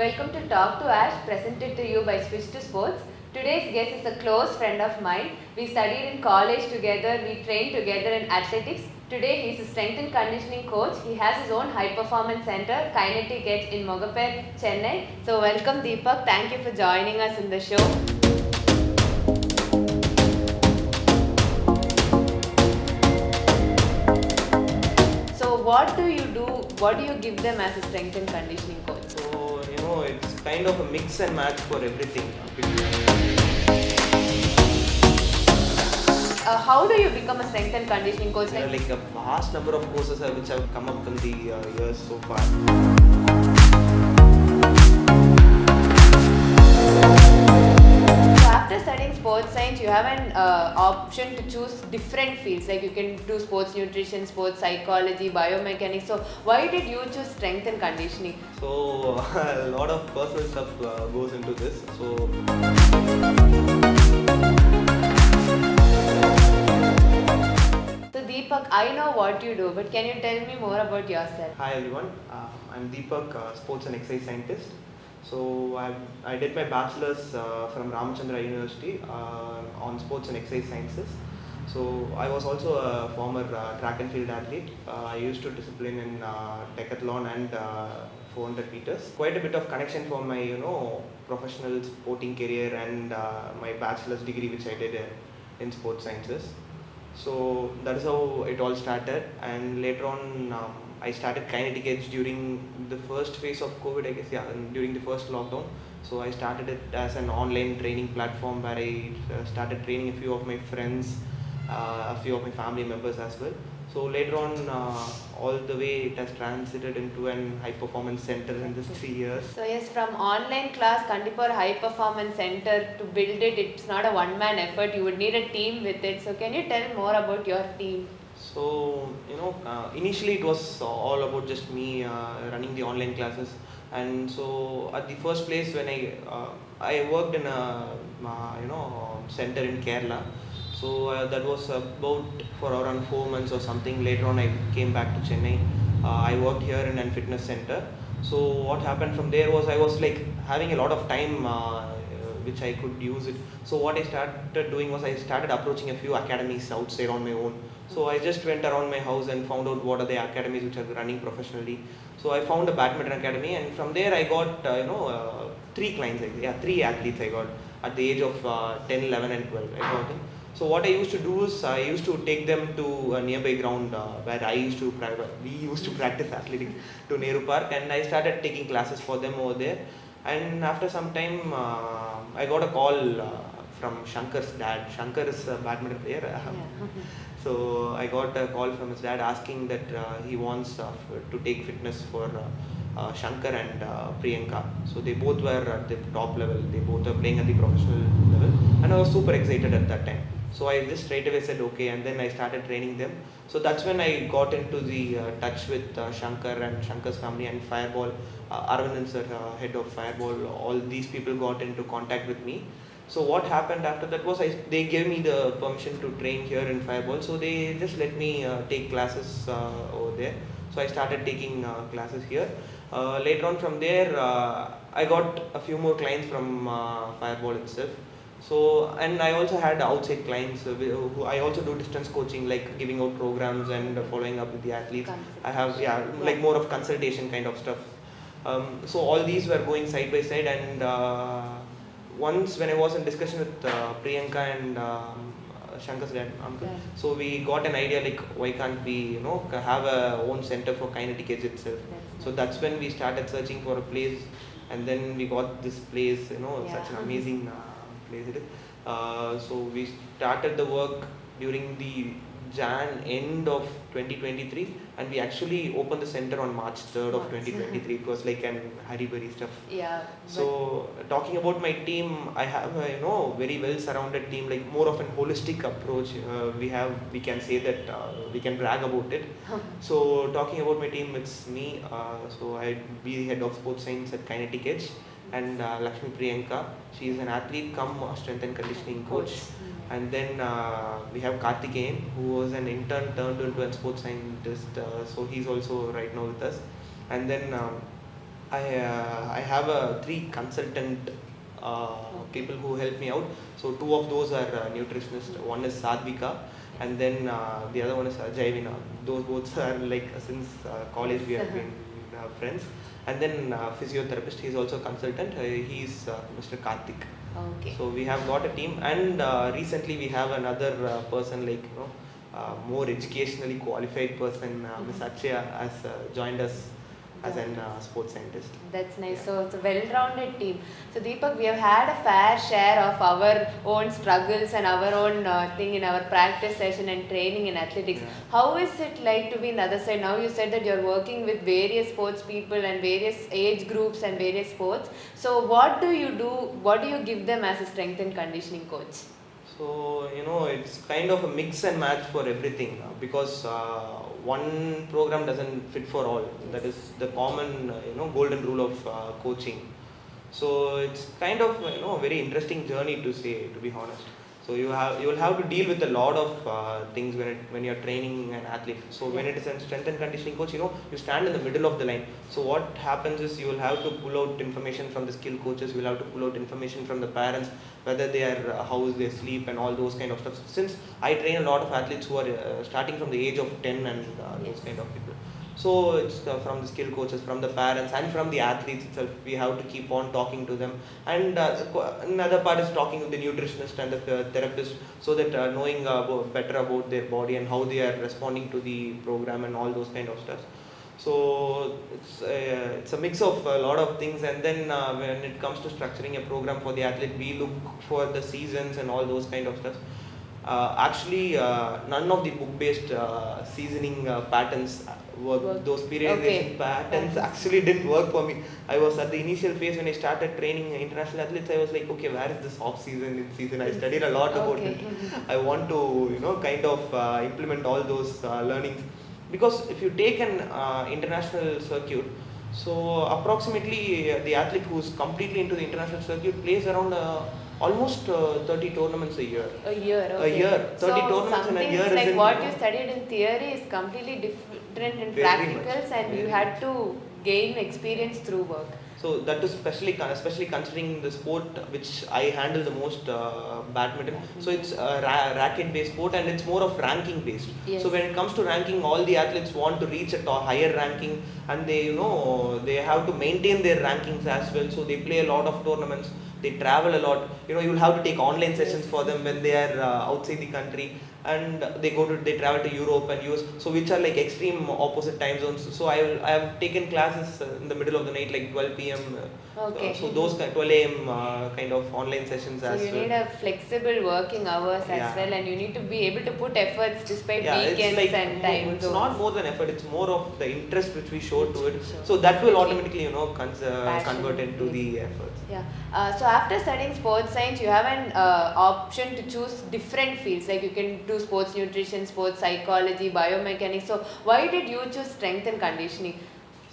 Welcome to Talk2Ash, presented to you by Switch2sports. Today's guest is a close friend of mine. We studied in college together, we trained together in athletics. Today he is a strength and conditioning coach. He has his own high performance center, Kinetic in Mogapet, Chennai. So welcome Deepak, thank you for joining us in the show. So what do you do? What do you give them as a strength and conditioning coach? So, it's kind of a mix and match for everything. How do you become a strength and conditioning coach? There are like a vast number of courses which have come up in the years so far. So after studying sports science, you have an option to choose different fields. Like you can do sports nutrition, sports psychology, biomechanics. So why did you choose strength and conditioning? So a lot of personal stuff goes into this. So Deepak, I know what you do, but can you tell me more about yourself? hi everyone, I'm Deepak, Sports and Exercise Scientist. So I did my bachelor's from Ramachandra University on Sports and Exercise Sciences. So I was also a former track and field athlete. I used to discipline in decathlon and 400 meters. Quite a bit of connection for my professional sporting career and my bachelor's degree which I did in sports sciences. So that is how it all started, and later on I started Kinetic Edge during the first phase of COVID, I guess, during the first lockdown. So I started it as an online training platform where I started training a few of my friends, a few of my family members as well. So later on, all the way it has transited into an high performance center in this 3 years. So yes, from online class, Kandipur High Performance Center, to build it, it's not a one-man effort. You would need a team with it. So can you tell more about your team? So, initially it was all about just me running the online classes, and so at the first place when I worked in a center in Kerala. So that was about for around 4 months or something. Later on, I came back to Chennai. I worked here in a fitness center. So what happened from there was I was like having a lot of time which I could use it. So what I started doing was I started approaching a few academies outside on my own. So I just went around my house and found out what are the academies which are running professionally. So I found a badminton academy, and from there I got 3 clients. Three athletes I got at the age of 10, 11 and 12. I got them. So what I used to do is I used to take them to a nearby ground where we used to practice athletics, to Nehru Park, and I started taking classes for them over there. And after some time, I got a call from Shankar's dad. Shankar is a badminton player. So I got a call from his dad asking that he wants to take fitness for Shankar and Priyanka. So they both were at the top level. They both were playing at the professional level, and I was super excited at that time. So I just straight away said okay, and then I started training them. So that's when I got into the touch with Shankar and Shankar's family and Fireball. Arvind sir, head of Fireball. All these people got into contact with me. So what happened after that was they gave me the permission to train here in Fireball. So they just let me take classes over there. So I started taking classes here. Later on from there, I got a few more clients from Fireball itself. So, and I also had outside clients who I also do distance coaching, like giving out programs and following up with the athletes. I have like more of consultation kind of stuff. So all these were going side by side, and once when I was in discussion with Priyanka and Shankar's dad, uncle, so we got an idea like why can't we have a own center for Kinetic Edge itself. So that's when we started searching for a place, and then we got this place, such an amazing place it is. So we started the work during the end of 2023, and we actually opened the center on March 3rd of 2023. It was like an hurry-burry stuff. So talking about my team, I have a very well surrounded team, like more of an holistic approach. We can say that we can brag about it. So talking about my team, it's me. So I be the head of sports science at Kinetic Edge, and Lakshmi Priyanka. She is an athlete come strength and conditioning coach. And then we have Karthikeyan, who was an intern turned into a sports scientist. So he's also right now with us. And then I have three consultant people who help me out. So two of those are nutritionists. One is Sadvika, and then the other one is Jaivina. Those both are like since college we have been friends. And then physiotherapist. He's also a consultant. He's Mr. Karthik. Okay. So we have got a team, and recently we have another person like more educationally qualified person, Ms. Achya, has joined us as an sports scientist. That's nice. Yeah. So it's a well-rounded team. So Deepak, we have had a fair share of our own struggles and our own thing in our practice session and training in athletics. Yeah. How is it like to be in the other side? Now you said that you're working with various sports people and various age groups and various sports. So what do you do? What do you give them as a strength and conditioning coach? So it's kind of a mix and match for everything because one program doesn't fit for all. That is the common golden rule of coaching. So it's kind of a very interesting journey to say, to be honest. So you will have to deal with a lot of things when you're training an athlete. So when it is a strength and conditioning coach, you stand in the middle of the line. So what happens is you will have to pull out information from the skill coaches. You will have to pull out information from the parents, whether they are how they sleep and all those kind of stuff. Since I train a lot of athletes who are starting from the age of 10 and those kind of people. So it's from the skill coaches, from the parents, and from the athletes itself. We have to keep on talking to them. And another part is talking with the nutritionist and the therapist, so that knowing better about their body and how they are responding to the program and all those kind of stuff. So it's a mix of a lot of things. And then when it comes to structuring a program for the athlete, we look for the seasons and all those kind of stuff. Actually, none of the book-based seasoning patterns work. Those periodization patterns actually didn't work for me. I was at the initial phase when I started training international athletes. I was like, okay, where is this off-season, in-season? I studied a lot about it. I want to, kind of implement all those learnings. Because if you take an international circuit, so approximately the athlete who's completely into the international circuit plays around almost 30 tournaments a year. A year, okay. A year. 30 tournaments in a year. Like what you studied in theory is completely different in practicals, and you had to gain experience through work. So that is especially considering the sport which I handle the most, badminton. So it's a racket-based sport, and it's more of ranking-based. Yes. So when it comes to ranking, all the athletes want to reach a higher ranking, and they have to maintain their rankings as well. So they play a lot of tournaments. They travel a lot. You will have to take online sessions for them when they are outside the country, and they travel to Europe and US. So which are like extreme opposite time zones. So I have taken classes in the middle of the night, like 12 p.m. Okay. So those 12 a.m. Kind of online sessions as well. So you need a flexible working hours as well, and you need to be able to put efforts despite weekends and time zones. It's not more than effort. It's more of the interest which we show to it. So that will automatically convert into the efforts. Yeah. So after studying sports science, you have an option to choose different fields. Like you can do sports nutrition, sports psychology, biomechanics. So why did you choose strength and conditioning?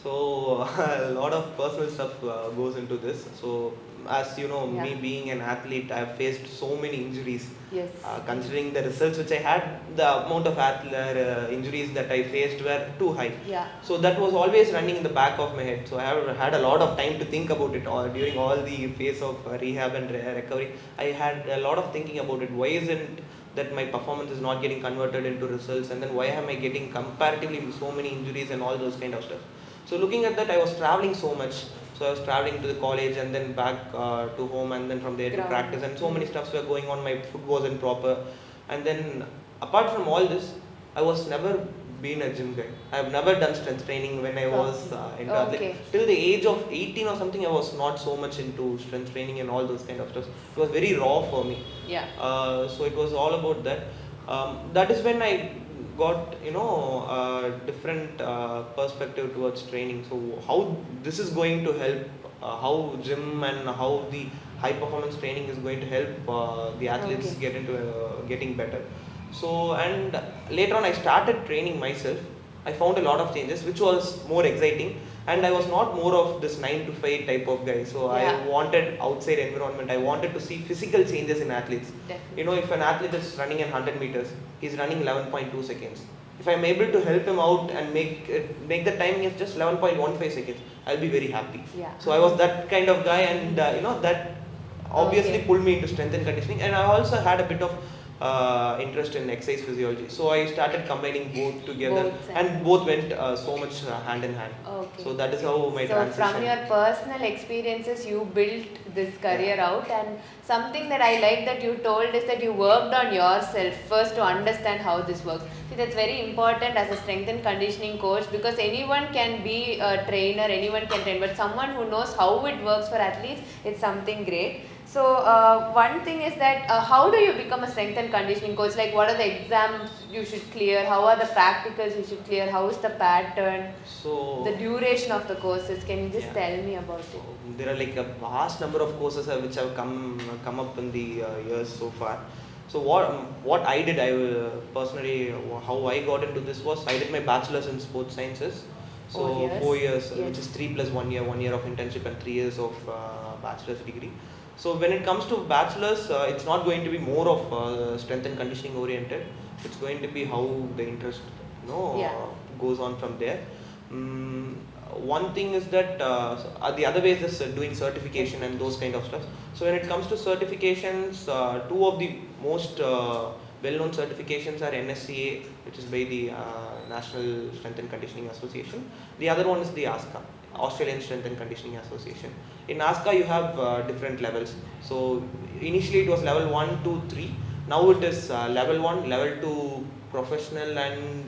So a lot of personal stuff goes into this. So as you know, me being an athlete, I have faced so many injuries. Yes. Considering the results which I had, the amount of injuries that I faced were too high. Yeah. So that was always running in the back of my head. So I have had a lot of time to think about it during all the phase of rehab and recovery. I had a lot of thinking about it. Why isn't that my performance is not getting converted into results, and then why am I getting comparatively so many injuries and all those kind of stuff. So looking at that, I was traveling so much. So I was traveling to the college and then back to home, and then from there to practice, and so many stuffs were going on. My food wasn't proper, and then apart from all this, I was never been a gym guy. I have never done strength training when I was into athlete. Till the age of 18 or something, I was not so much into strength training and all those kind of stuff. It was very raw for me. Yeah. So it was all about that. That is when I got a different perspective towards training. So how this is going to help, how gym and how the high performance training is going to help the athletes get into getting better. So and later on I started training myself. I found a lot of changes, which was more exciting, and I was not more of this 9 to 5 type of guy. So I wanted outside environment. I wanted to see physical changes in athletes. Definitely. If an athlete is running in 100 meters, he's running 11.2 seconds. If I'm able to help him out and make the timing is just 11.15 seconds, I'll be very happy. Yeah. So I was that kind of guy, and that obviously pulled me into strength and conditioning. And I also had a bit of interest in exercise physiology, so I started combining both together, and both went so much hand in hand. Okay. So that is how my transition. So from your personal experiences, you built this career out, and something that I like that you told is that you worked on yourself first to understand how this works. See, that's very important as a strength and conditioning coach, because anyone can be a trainer, anyone can train, but someone who knows how it works for athletes, it's something great. So one thing is that how do you become a strength and conditioning coach? Like, what are the exams you should clear? How are the practicals you should clear? How is the pattern? So the duration of the courses. Can you just tell me about it? There are like a vast number of courses which have come up in the years so far. So what I did, personally, how I got into this was I did my bachelor's in sports sciences. So 4 years, which is 3 plus 1 year, 1 year of internship and 3 years of bachelor's degree. So when it comes to bachelor's, it's not going to be more of strength and conditioning oriented. It's going to be how the interest goes on from there. One thing is that the other way is just doing certification and those kind of stuff. So when it comes to certifications, two of the most well-known certifications are NSCA, which is by the National Strength and Conditioning Association. The other one is the ASCA, Australian Strength and Conditioning Association. In ASCA, you have different levels. So initially it was level 1, 2, 3. Now it is level 1, level 2 professional, and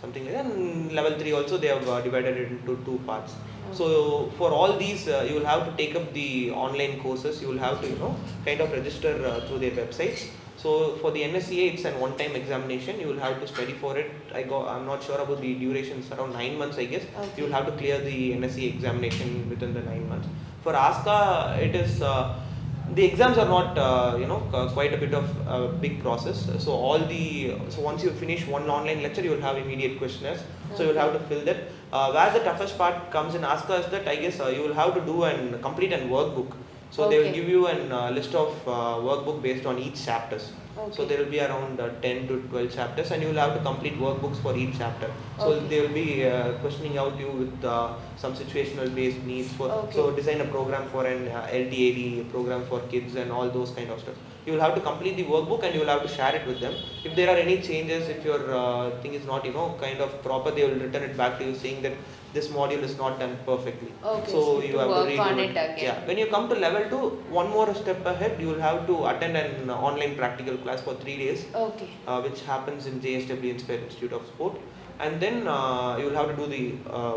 something like that. And level 3 also they have divided it into 2 parts. So for all these, you will have to take up the online courses. You will have to kind of register through their websites. So for the NSCA, it's an one-time examination. You will have to study for it. I'm not sure about the duration. It's around 9 months, I guess. You will have to clear the NSCA examination within the 9 months. For ASCA, it is the exams are not quite a bit of a big process. So once you finish one online lecture, you will have immediate questionnaires. So you will have to fill that. Where the toughest part comes in ASCA is that I guess you will have to do and complete a workbook. So they will give you a list of workbook based on each chapters. So there will be around 10 to 12 chapters, and you will have to complete workbooks for each chapter. So they will be questioning out you with some situational based needs. So design a program for an LTAD program for kids and all those kind of stuff. You will have to complete the workbook and you will have to share it with them. If there are any changes, if your thing is not kind of proper, they will return it back to you saying that this module is not done perfectly. So you have to redo it again. Yeah. When you come to level 2, one more step ahead, you will have to attend an online practical class for 3 days, which happens in JSW Inspired Institute of Sport. And then you will have to do the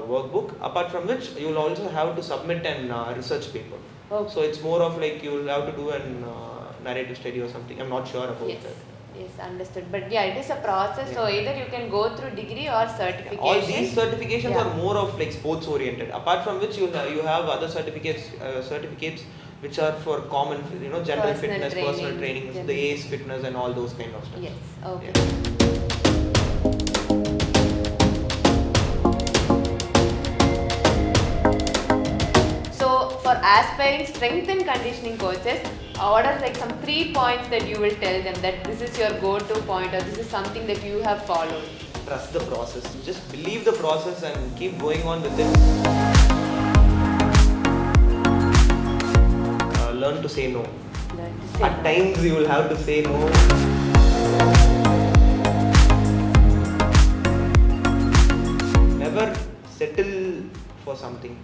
workbook, apart from which you will also have to submit an research paper. So it's more of like you will have to do an narrative study or something. I'm not sure about that. Yes, understood. But yeah, it is a process. So either you can go through degree or certification. All these certifications are more of like sports oriented. Apart from which you have other certificates which are for common, general fitness, personal training, the ACE fitness and all those kind of stuff. Yes. Okay. So for aspiring strength and conditioning coaches, what are like some 3 points that you will tell them that this is your go-to point, or this is something that you have followed? Trust the process. Just believe the process and keep going on with it. Learn to say no. At times you will have to say no. Never settle for something.